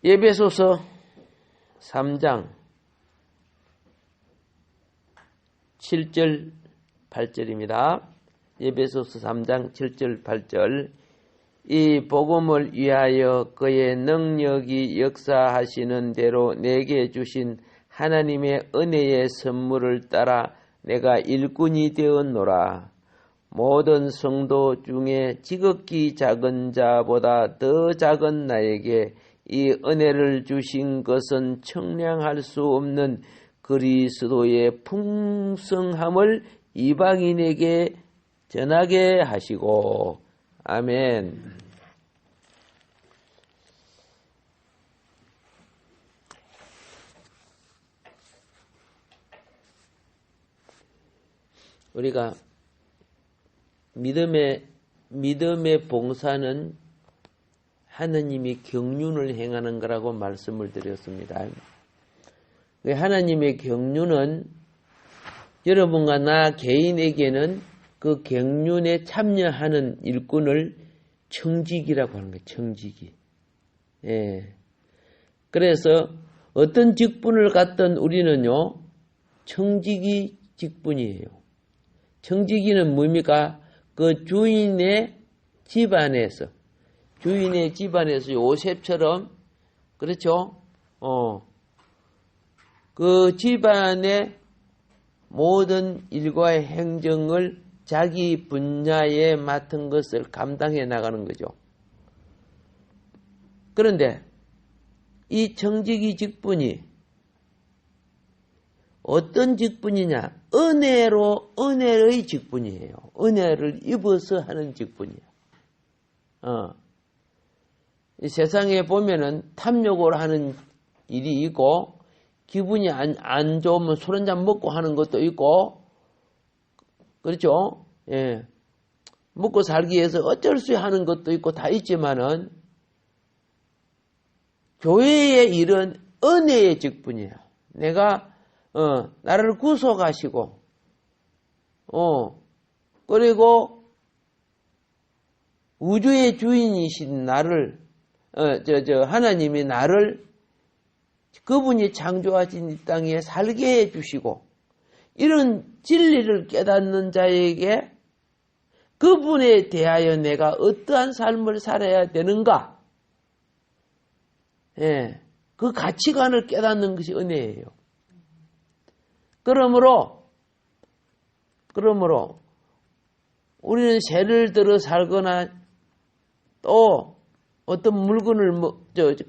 에베소서 3장 7절 8절입니다. 에베소서 3장 7절 8절. 이 복음을 위하여 그의 능력이 역사하시는 대로 내게 주신 하나님의 은혜의 선물을 따라 내가 일꾼이 되었노라. 모든 성도 중에 지극히 작은 자보다 더 작은 나에게 이 은혜를 주신 것은 청량할 수 없는 그리스도의 풍성함을 이방인에게 전하게 하시고. 아멘. 우리가 믿음의 봉사는 하나님이 경륜을 행하는 거라고 말씀을 드렸습니다. 하나님의 경륜은 여러분과 나 개인에게는 그 경륜에 참여하는 일꾼을 청지기라고 하는 거예요. 청지기. 예. 그래서 어떤 직분을 갖던 우리는요, 청지기 직분이에요. 청지기는 뭡니까? 그 주인의 집안에서 요셉처럼, 그렇죠? 그 집안의 모든 일과의 행정을 자기 분야에 맡은 것을 감당해 나가는 거죠. 그런데 이 청지기 직분이 어떤 직분이냐? 은혜의 직분이에요. 은혜를 입어서 하는 직분이에요. 이 세상에 보면은 탐욕을 하는 일이 있고, 기분이 안 좋으면 술 한잔 먹고 하는 것도 있고, 그렇죠? 예. 먹고 살기 위해서 어쩔 수 하는 것도 있고 다 있지만은, 교회의 일은 은혜의 직분이에요. 내가, 나를 구속하시고, 그리고 우주의 주인이신 나를, 하나님이 나를 그분이 창조하신 이 땅에 살게 해주시고, 이런 진리를 깨닫는 자에게 그분에 대하여 내가 어떠한 삶을 살아야 되는가? 예, 그 가치관을 깨닫는 것이 은혜예요. 그러므로 우리는 세를 들어 살거나 또 어떤 물건을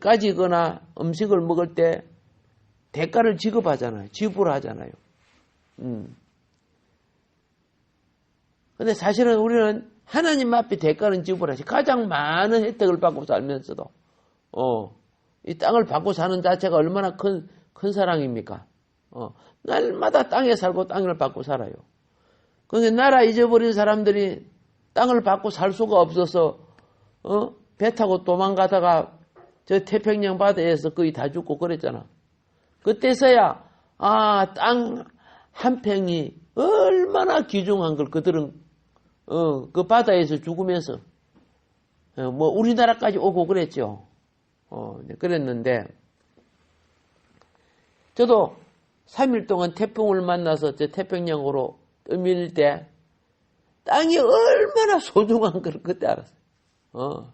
가지거나 음식을 먹을 때 대가를 지급하잖아요. 지불하잖아요. 근데 사실은 우리는 하나님 앞에 대가는 지불하지. 가장 많은 혜택을 받고 살면서도, 이 땅을 받고 사는 자체가 얼마나 큰 사랑입니까? 날마다 땅에 살고 땅을 받고 살아요. 그런데 나라 잊어버린 사람들이 땅을 받고 살 수가 없어서, 배 타고 도망가다가 저 태평양 바다에서 거의 다 죽고 그랬잖아. 그때서야, 땅 한 평이 얼마나 귀중한 걸 그들은, 그 바다에서 죽으면서, 우리나라까지 오고 그랬죠. 그랬는데, 저도 3일 동안 태풍을 만나서 저 태평양으로 떠밀 때, 땅이 얼마나 소중한 걸 그때 알았어요.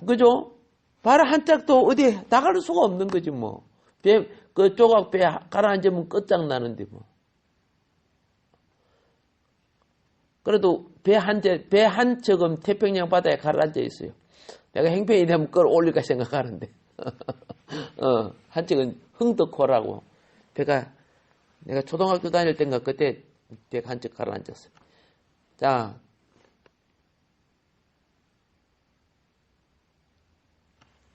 그죠? 발 한 짝도 어디 나갈 수가 없는 거지, 뭐. 그 조각 배 가라앉으면 끝장나는데, 뭐. 그래도 배 한 척은 태평양 바다에 가라앉아 있어요. 내가 행편이 되면 그걸 올릴까 생각하는데. 한 척은 흥덕호라고. 배가, 내가 초등학교 다닐 때인가 그때 배가 한 척 가라앉았어요. 자.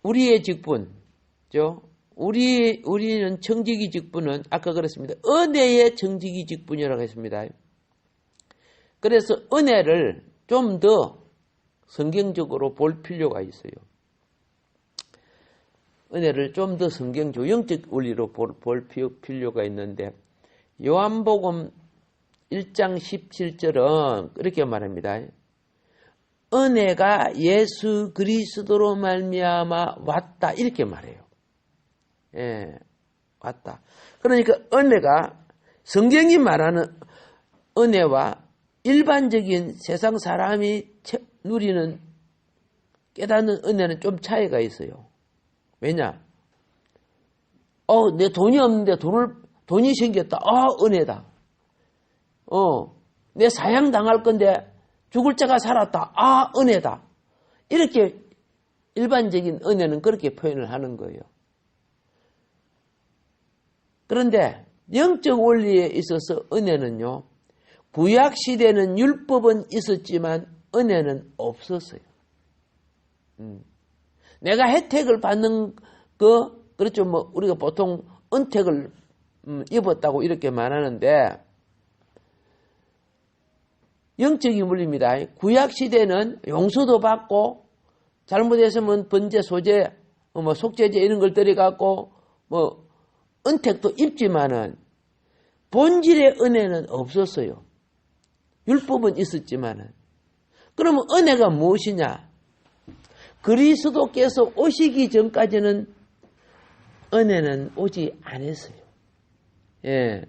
우리의 직분죠. 우리는 청지기 직분은 아까 그랬습니다. 은혜의 청지기 직분이라고 했습니다. 그래서 은혜를 좀 더 성경적으로 볼 필요가 있어요. 은혜를 좀 더 성경적, 영적 원리로 볼 필요가 있는데, 요한복음 1장 17절은 이렇게 말합니다. 은혜가 예수 그리스도로 말미암아 왔다 이렇게 말해요. 예, 왔다. 그러니까 은혜가 성경이 말하는 은혜와 일반적인 세상 사람이 누리는 깨닫는 은혜는 좀 차이가 있어요. 왜냐? 내 돈이 없는데 돈이 생겼다. 은혜다. 내 사형 당할 건데 죽을 자가 살았다. 은혜다. 이렇게 일반적인 은혜는 그렇게 표현을 하는 거예요. 그런데 영적 원리에 있어서 은혜는요, 구약 시대는 율법은 있었지만 은혜는 없었어요. 내가 혜택을 받는 그렇죠. 뭐 우리가 보통 은택을 입었다고 이렇게 말하는데 영적인 원리입니다. 구약 시대는 용서도 받고 잘못했으면 번제, 소제, 속죄제 이런 걸 들여갖고 은택도 입지만은 본질의 은혜는 없었어요. 율법은 있었지만은. 그러면 은혜가 무엇이냐? 그리스도께서 오시기 전까지는 은혜는 오지 않았어요. 예.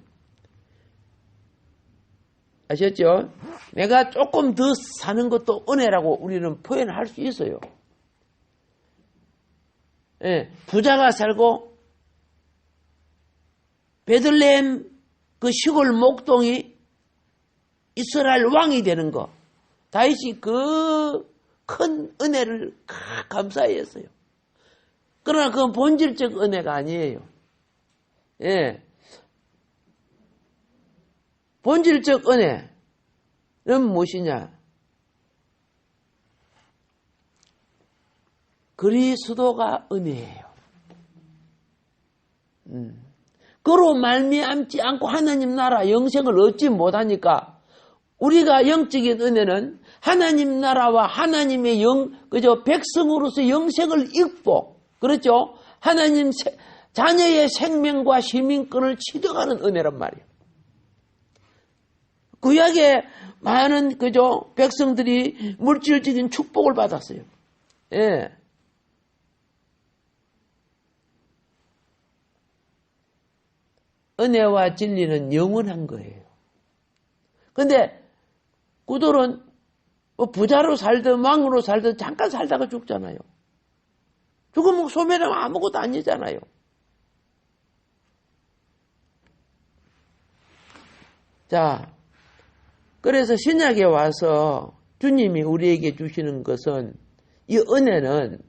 아셨죠? 내가 조금 더 사는 것도 은혜라고 우리는 표현할 수 있어요. 예. 부자가 살고 베들레헴 그 시골 목동이 이스라엘 왕이 되는 거. 다윗이 그 큰 은혜를 감사히 했어요. 그러나 그건 본질적 은혜가 아니에요. 예. 본질적 은혜는 무엇이냐? 그리스도가 은혜예요. 그로 말미암지 않고 하나님 나라 영생을 얻지 못하니까 우리가 영적인 은혜는 하나님 나라와 하나님의 백성으로서 영생을 입고, 그렇죠? 하나님 자녀의 생명과 시민권을 취득하는 은혜란 말이에요. 구약의 많은 백성들이 물질적인 축복을 받았어요. 예. 은혜와 진리는 영원한 거예요. 근데 구들은 부자로 살든 왕으로 살든 잠깐 살다가 죽잖아요. 죽으면 소멸하면 아무것도 아니잖아요. 자, 그래서 신약에 와서 주님이 우리에게 주시는 것은, 이 은혜는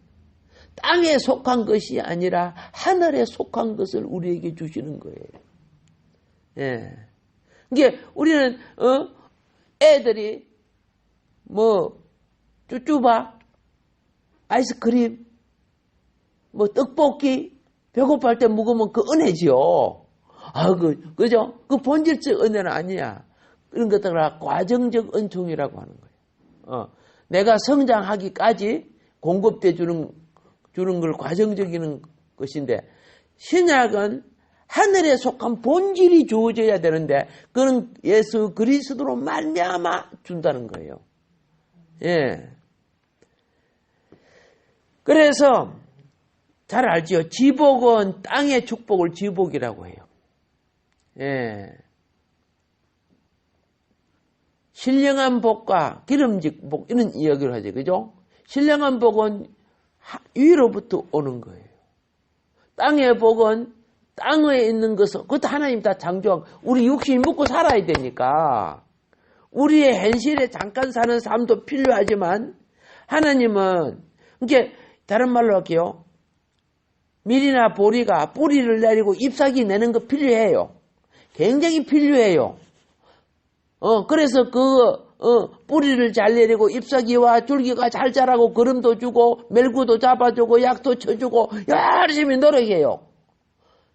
땅에 속한 것이 아니라 하늘에 속한 것을 우리에게 주시는 거예요. 예. 이게 우리는 애들이 쭈쭈바, 아이스크림, 떡볶이 배고플 때 먹으면 그 은혜지요. 그죠? 그 본질적 은혜는 아니야. 그런 것들을 과정적 은총이라고 하는 거예요. 내가 성장하기까지 공급돼 주는 걸 과정적인 것인데, 신약은 하늘에 속한 본질이 주어져야 되는데 그는 예수 그리스도로 말미암아 준다는 거예요. 예. 그래서 잘 알죠. 지복은 땅의 축복을 지복이라고 해요. 예. 신령한 복과 기름진 복 이런 이야기를 하죠. 그죠? 신령한 복은 위로부터 오는 거예요. 땅의 복은 땅에 있는 것은 그것도 하나님 다 창조한, 우리 육신이 먹고 살아야 되니까 우리의 현실에 잠깐 사는 삶도 필요하지만 하나님은, 이게 다른 말로 할게요. 밀이나 보리가 뿌리를 내리고 잎사귀 내는 거 필요해요. 굉장히 필요해요. 그래서 뿌리를 잘 내리고 잎사귀와 줄기가 잘 자라고 거름도 주고 멜구도 잡아주고 약도 쳐주고 열심히 노력해요.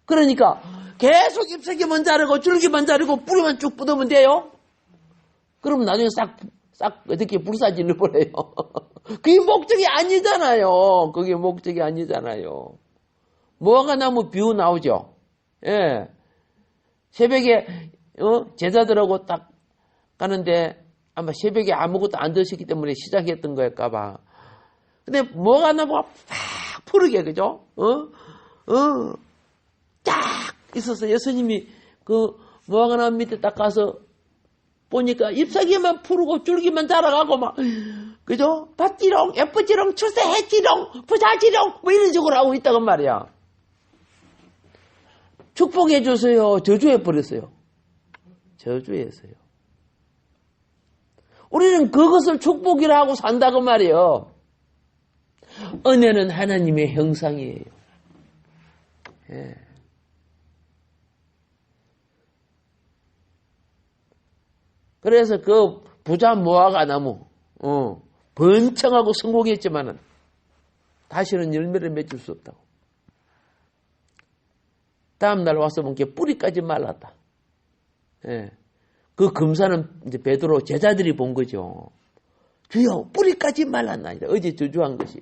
그러니까 계속 잎사귀만 자르고 줄기만 자르고 뿌리만 쭉 뻗으면 돼요. 그럼 나중에 싹 어떻게 불사질러 버려요. 그게 목적이 아니잖아요. 그게 목적이 아니잖아요. 무화과 나무 비유 나오죠. 예. 새벽에 제자들하고 딱 가는데 아마 새벽에 아무것도 안 드셨기 때문에 시작했던 거일까봐. 근데 뭐가 나면 팍 푸르게, 그죠? 쫙 있어서 예수님이 그 무화과나무 밑에 딱 가서 보니까 잎사귀만 푸르고 줄기만 자라가고 막, 그죠? 밭지롱, 예쁘지롱, 출세했지롱, 부자지롱, 뭐 이런 식으로 하고 있다고 말이야. 축복해 주세요. 저주해 버렸어요. 저주했어요. 우리는 그것을 축복이라 하고 산다고 말이에요. 은혜는 하나님의 형상이에요. 예. 그래서 그 부자 무화과 나무, 번창하고 성공했지만은 다시는 열매를 맺을 수 없다고. 다음날 와서 보니까 뿌리까지 말랐다. 예. 그 금사는 이제 베드로 제자들이 본 거죠. 주여, 뿌리까지 말랐나이다. 어제 저주한 것이.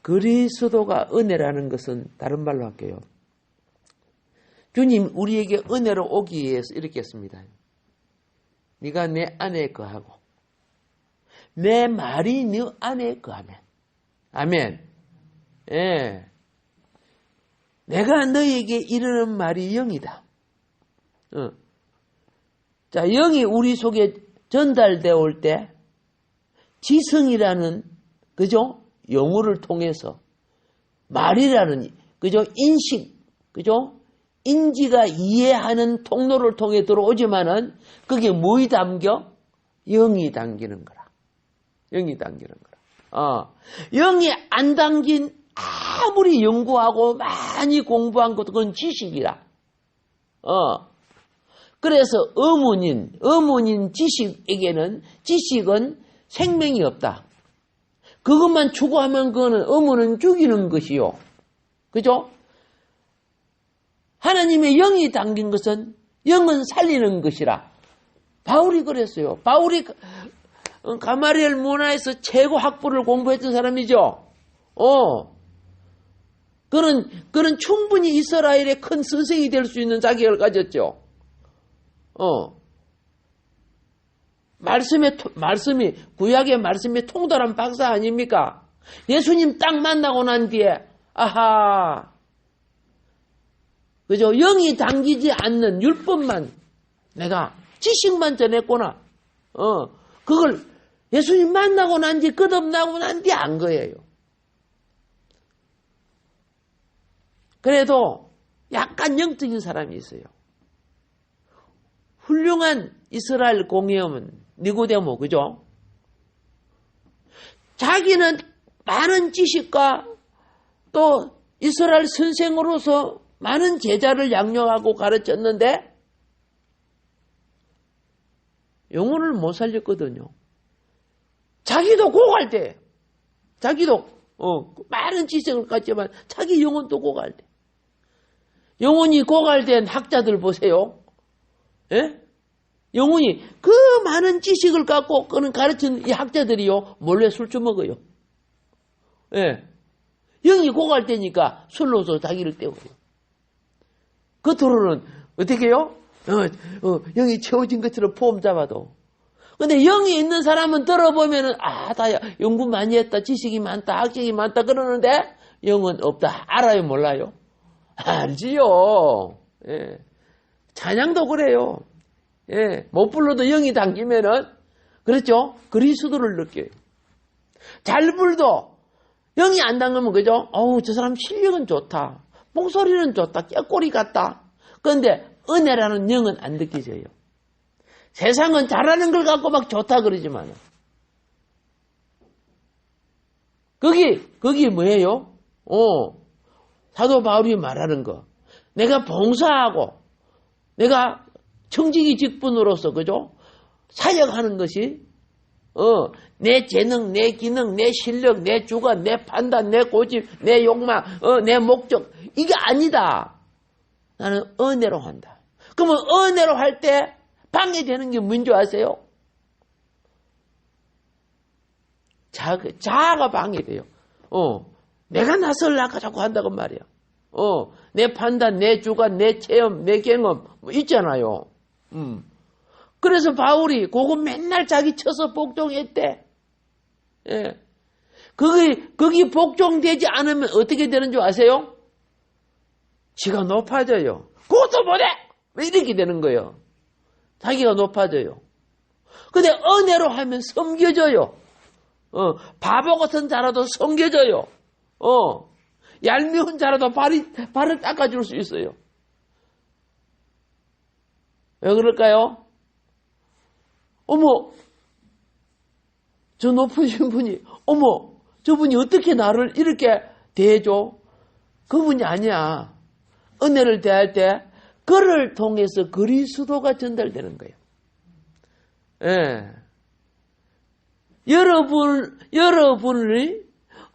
그리스도가 은혜라는 것은 다른 말로 할게요. 주님 우리에게 은혜로 오기 위해서 이렇게 했습니다. 네가 내 안에 거하고 내 말이 네 안에 거하면. 아멘. 예. 내가 너에게 이르는 말이 영이다. 자, 영이 우리 속에 전달되어 올 때 지성이라는, 그죠? 영어를 통해서 말이라는, 그죠? 인식, 그죠? 인지가 이해하는 통로를 통해 들어오지만은 그게 뭐이 담겨? 영이 담기는 거라. 영이 담기는 거라. 영이 안 담긴 아무리 연구하고 많이 공부한 것도 그건 지식이라. 그래서 어문인 지식에게는 지식은 생명이 없다. 그것만 추구하면 그거는 어문은 죽이는 것이요. 그죠? 하나님의 영이 담긴 것은 영은 살리는 것이라. 바울이 그랬어요. 바울이 가마리엘 문화에서 최고 학부를 공부했던 사람이죠. 그는 충분히 이스라엘의 큰 선생이 될 수 있는 자격을 가졌죠. 말씀이, 구약의 말씀이 통달한 박사 아닙니까? 예수님 딱 만나고 난 뒤에, 아하, 그죠? 영이 담기지 않는 율법만, 내가 지식만 전했구나. 그걸 예수님 만나고 난 뒤, 끝없나고 난 뒤에 안 거예요. 그래도 약간 영적인 사람이 있어요. 훌륭한 이스라엘 공회의원 니고데모, 그죠? 자기는 많은 지식과 또 이스라엘 선생으로서 많은 제자를 양육하고 가르쳤는데 영혼을 못 살렸거든요. 자기도 고갈 때, 자기도 많은 지식을 갖지만 자기 영혼도 고갈 때, 영혼이 고갈된 학자들 보세요. 예? 영혼이 그 많은 지식을 갖고 그는 가르친 이 학자들이요 몰래 술주 먹어요. 예. 영이 고갈되니까 술로서 자기를 때워요. 겉으로는 어떻게 해요? 영이 채워진 것처럼 폼 잡아도. 근데 영이 있는 사람은 들어보면은, 다 연구 많이 했다, 지식이 많다, 학식이 많다 그러는데, 영은 없다. 알아요, 몰라요? 알지요. 예. 찬양도 그래요. 예. 못 불러도 영이 당기면은, 그렇죠? 그리스도를 느껴요. 잘 불도, 영이 안 당기면, 그죠? 저 사람 실력은 좋다. 목소리는 좋다. 꾀꼬리 같다. 그런데 은혜라는 영은 안 느껴져요. 세상은 잘하는 걸 갖고 막 좋다 그러지만 거기 뭐예요? 사도 바울이 말하는 거. 내가 봉사하고 내가 청지기 직분으로서, 그죠? 사역하는 것이 내 재능, 내 기능, 내 실력, 내 주관, 내 판단, 내 고집, 내 욕망, 내 목적, 이게 아니다. 나는 은혜로 한다. 그러면 은혜로 할 때 방해되는 게 뭔지 아세요? 자아가 방해돼요. 내가 나설라고 자꾸 한다고 말이야. 내 판단, 내 주관, 내 체험, 내 경험 뭐 있잖아요. 그래서 바울이 그거 맨날 자기 쳐서 복종했대. 예. 거기 복종되지 않으면 어떻게 되는 줄 아세요? 지가 높아져요. 그것도 못해! 이렇게 되는 거예요. 자기가 높아져요. 근데 은혜로 하면 섬겨져요. 바보 같은 자라도 섬겨져요. 얄미운 자라도 발을 닦아줄 수 있어요. 왜 그럴까요? 어머, 저 높으신 분이, 어머, 저분이 어떻게 나를 이렇게 대해줘? 그분이 아니야. 은혜를 대할 때 그를 통해서 그리스도가 전달되는 거예요. 예. 여러분을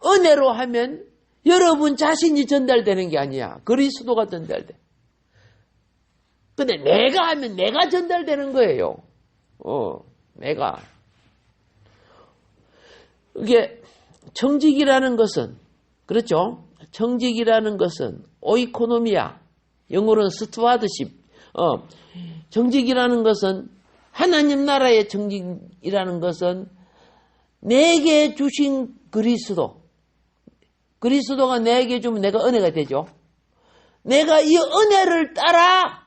은혜로 하면 여러분 자신이 전달되는 게 아니야. 그리스도가 전달돼. 근데 내가 하면 내가 전달되는 거예요. 내가. 이게 청직이라는 것은, 그렇죠? 청직이라는 것은 오이코노미아, 영어로는 스튜어드십. 청직이라는 것은, 하나님 나라의 청직이라는 것은 내게 주신 그리스도가 내게 주면 내가 은혜가 되죠. 내가 이 은혜를 따라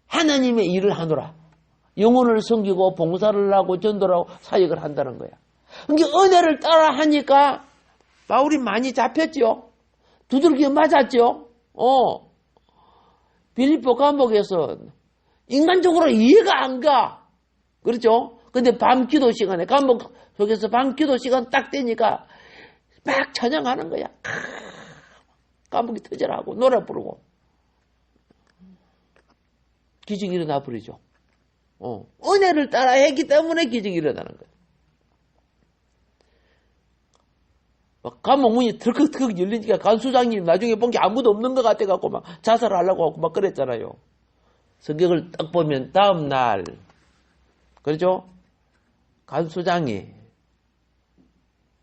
하나님의 일을 하노라. 영혼을 섬기고 봉사를 하고 전도를 하고 사역을 한다는 거야. 그러니까 은혜를 따라 하니까 바울이 많이 잡혔죠. 두들겨 맞았죠. 빌립보 감옥에서 인간적으로 이해가 안 가. 그렇죠? 근데 밤 기도 시간에 감옥 속에서 밤 기도 시간 딱 되니까 막 찬양하는 거야. 감옥이 터져라고 노래 부르고 기적이 일어나 버리죠. 은혜를 따라 했기 때문에 기적이 일어나는 거예요. 감옥 문이 덜컥덜컥 열리니까 간수장님 나중에 본 게 아무도 없는 것 같아갖고 막 자살하려고 하고 막 그랬잖아요. 성경을 딱 보면 다음 날, 그렇죠? 간수장이,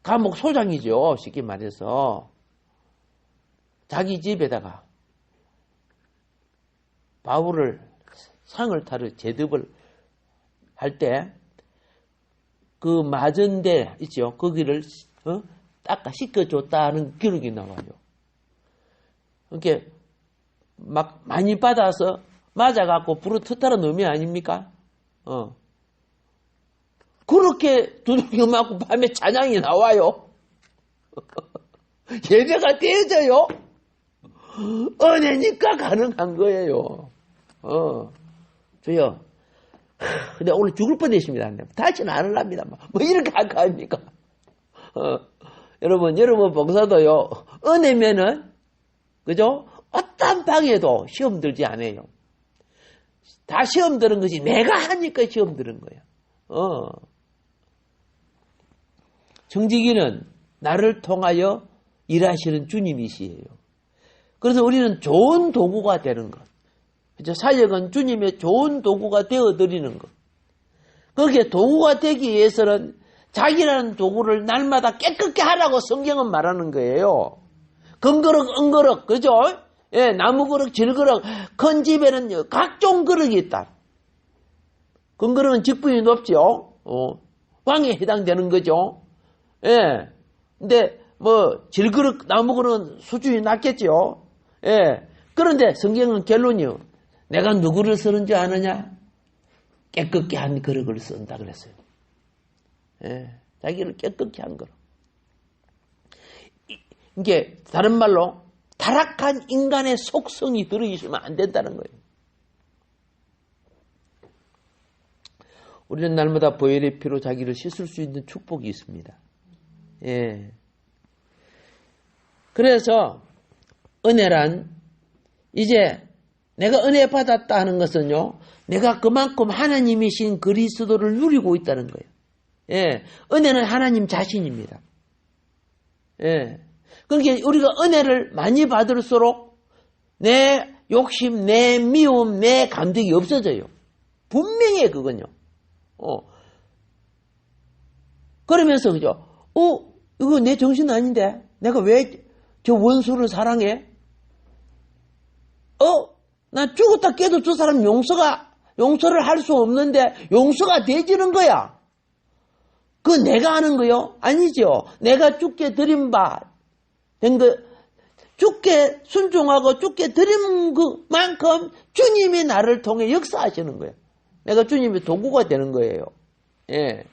감옥 소장이죠. 쉽게 말해서. 자기 집에다가 바울을 상을 타러 제듭을 할 때 그 맞은 데 있죠. 거기를 닦아 씻겨줬다는 기록이 나와요. 이렇게 막 많이 받아서 맞아갖고 부르트타는 놈이 아닙니까? 그렇게 두들겨 맞고 밤에 찬양이 나와요. 예배가 되어져요. 은혜니까 가능한 거예요. 저요. 근데 오늘 죽을 뻔했습니다. 다시는 안 하랍니다. 뭐 이렇게 할 거 아닙니까? 여러분 봉사도요. 은혜면은, 그죠? 어떤 방에도 시험 들지 않아요. 다 시험 드는 것이 내가 하니까 시험 드는 거예요. 청지기는 나를 통하여 일하시는 주님이시에요. 그래서 우리는 좋은 도구가 되는 것. 그죠? 사역은 주님의 좋은 도구가 되어드리는 것. 거기에 도구가 되기 위해서는 자기라는 도구를 날마다 깨끗게 하라고 성경은 말하는 거예요. 금그릇, 은그릇, 그죠? 예, 나무그릇, 질그릇, 큰 집에는 각종 그릇이 있다. 금그릇은 직분이 높죠. 왕에 해당되는 거죠. 예. 근데 질그릇, 나무그릇은 수준이 낮겠죠. 예. 그런데 성경은 결론이요. 내가 누구를 쓰는 줄 아느냐? 깨끗게 한 그릇을 쓴다 그랬어요. 예. 자기를 깨끗게 한 그릇. 이게 다른 말로 타락한 인간의 속성이 들어있으면 안 된다는 거예요. 우리는 날마다 보혈의 피로 자기를 씻을 수 있는 축복이 있습니다. 예. 그래서 은혜란 이제 내가 은혜 받았다 하는 것은요, 내가 그만큼 하나님이신 그리스도를 누리고 있다는 거예요. 예. 은혜는 하나님 자신입니다. 예. 그러니까 우리가 은혜를 많이 받을수록 내 욕심, 내 미움, 내 감정이 없어져요. 분명히 그건요. 그러면서 그죠? 이거 내 정신 아닌데 내가 왜 저 원수를 사랑해? 나 죽었다 깨도 저 사람 용서를 할 수 없는데 용서가 되지는 거야. 그거 내가 하는 거요? 아니죠. 내가 죽게 드린 죽게 순종하고 죽게 드린 그만큼 주님이 나를 통해 역사하시는 거예요. 내가 주님의 도구가 되는 거예요. 예.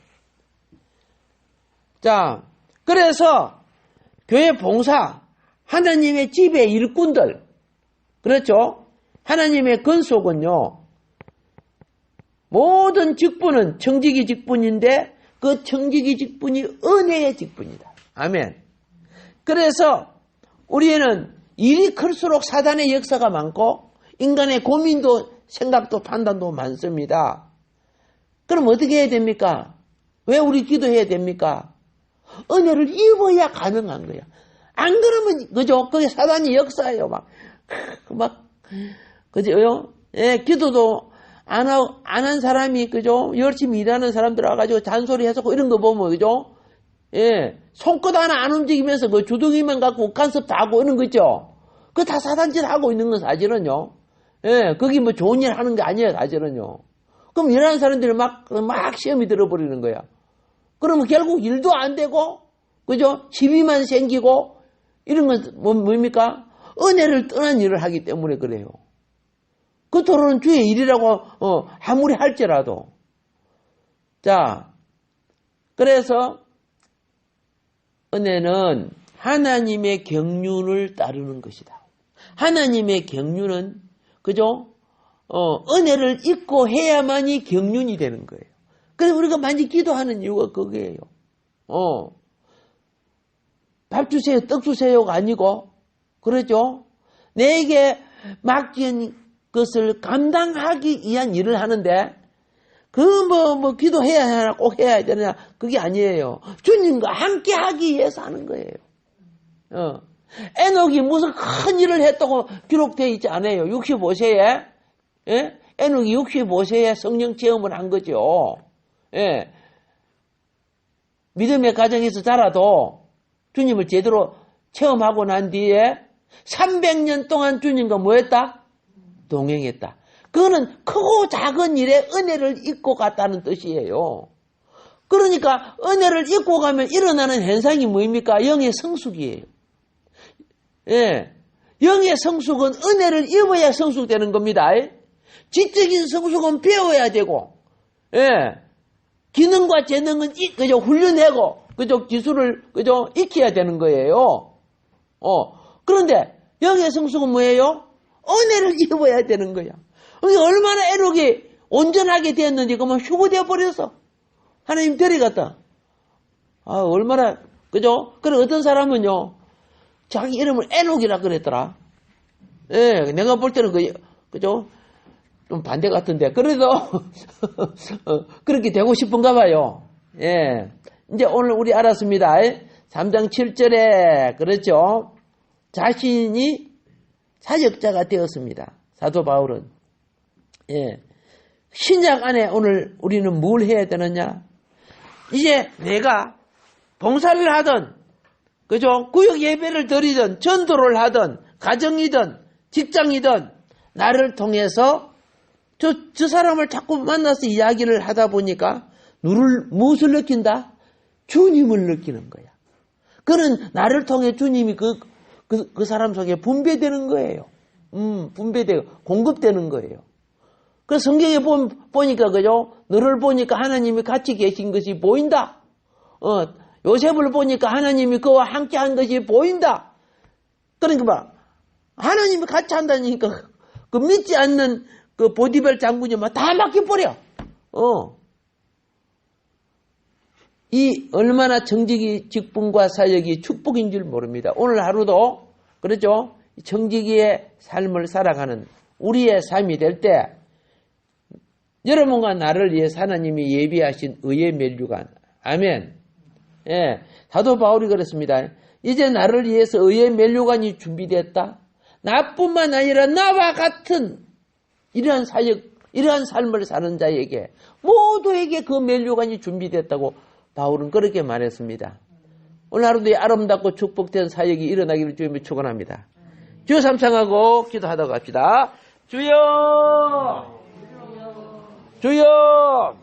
자, 그래서 교회 봉사, 하나님의 집의 일꾼들, 그렇죠? 하나님의 건속은요, 모든 직분은 청지기 직분인데 그 청지기 직분이 은혜의 직분이다. 아멘. 그래서 우리는 일이 클수록 사단의 역사가 많고 인간의 고민도 생각도 판단도 많습니다. 그럼 어떻게 해야 됩니까? 왜 우리 기도해야 됩니까? 은혜를 입어야 가능한 거야. 안 그러면 그죠? 그게 사단이 역사예요. 그죠? 예, 기도도 안 한 사람이 그죠? 열심히 일하는 사람들 와가지고 잔소리 해서 이런 거 보면 그죠? 예, 손끝 하나 안 움직이면서 그 주둥이만 갖고 간섭 다 하고 이런 거 있죠? 그거 다 사단짓 하고 있는 건 사실은요. 예, 거기 뭐 좋은 일 하는 게 아니에요, 사실은요. 그럼 일하는 사람들이 막 시험이 들어버리는 거야. 그러면 결국 일도 안 되고, 그죠? 시비만 생기고, 이런 건 뭡니까? 은혜를 떠난 일을 하기 때문에 그래요. 그 토론은 주의 일이라고, 아무리 할지라도. 자, 그래서, 은혜는 하나님의 경륜을 따르는 것이다. 하나님의 경륜은, 그죠? 은혜를 잊고 해야만이 경륜이 되는 거예요. 그래서 우리가 많이 기도하는 이유가 그거예요. 밥 주세요, 떡 주세요가 아니고, 그러죠? 내게 맡긴 것을 감당하기 위한 일을 하는데, 기도해야 하나, 꼭 해야 되느냐, 그게 아니에요. 주님과 함께 하기 위해서 하는 거예요. 에녹이 무슨 큰 일을 했다고 기록되어 있지 않아요. 65세에, 예? 에녹이 65세에 성령 체험을 한 거죠. 예. 믿음의 가정에서 자라도 주님을 제대로 체험하고 난 뒤에 300년 동안 주님과 뭐 했다? 동행했다. 그거는 크고 작은 일에 은혜를 잊고 갔다는 뜻이에요. 그러니까 은혜를 잊고 가면 일어나는 현상이 뭐입니까? 영의 성숙이에요. 예. 영의 성숙은 은혜를 입어야 성숙되는 겁니다. 지적인 성숙은 배워야 되고, 예. 기능과 재능은 그저 훈련하고, 그저 기술을 그저 익혀야 되는 거예요. 그런데 영의 성숙은 뭐예요? 은혜를 입어야 되는 거야. 얼마나 에녹이 온전하게 되었는지 그러면 휴고되어 버렸어. 하나님 데려갔다. 얼마나 그죠? 그래 어떤 사람은요 자기 이름을 에녹이라 그랬더라. 예, 내가 볼 때는 그죠? 좀 반대 같은데 그래도 그렇게 되고 싶은가 봐요. 예, 이제 오늘 우리 알았습니다. 3장 7절에 그렇죠? 자신이 사역자가 되었습니다. 사도 바울은. 예. 신약 안에 오늘 우리는 뭘 해야 되느냐? 이제 내가 봉사를 하든, 그죠? 구역 예배를 드리든, 전도를 하든, 가정이든, 직장이든, 나를 통해서 저 사람을 자꾸 만나서 이야기를 하다 보니까, 무엇을 느낀다? 주님을 느끼는 거야. 그는 나를 통해 주님이 그 사람 속에 분배되는 거예요. 분배되고, 공급되는 거예요. 그 성경에 보니까, 그죠? 너를 보니까 하나님이 같이 계신 것이 보인다. 요셉을 보니까 하나님이 그와 함께 한 것이 보인다. 그러니까 하나님이 같이 한다니까, 그 믿지 않는 그 보디벨 장군이 다 맡겨버려. 이 얼마나 정직이 직분과 사역이 축복인 줄 모릅니다. 오늘 하루도, 그렇죠? 정직이의 삶을 살아가는 우리의 삶이 될 때, 여러분과 나를 위해서 하나님이 예비하신 의의 면류관. 아멘. 예. 사도 바울이 그랬습니다. 이제 나를 위해서 의의 면류관이 준비됐다. 나뿐만 아니라 나와 같은 이러한 사역, 이러한 삶을 사는 자에게 모두에게 그 면류관이 준비됐다고 바울은 그렇게 말했습니다. 오늘 하루도 아름답고 축복된 사역이 일어나기를 주님이 축원합니다. 주여 삼창하고 기도하다가 갑시다. 주여! 주여!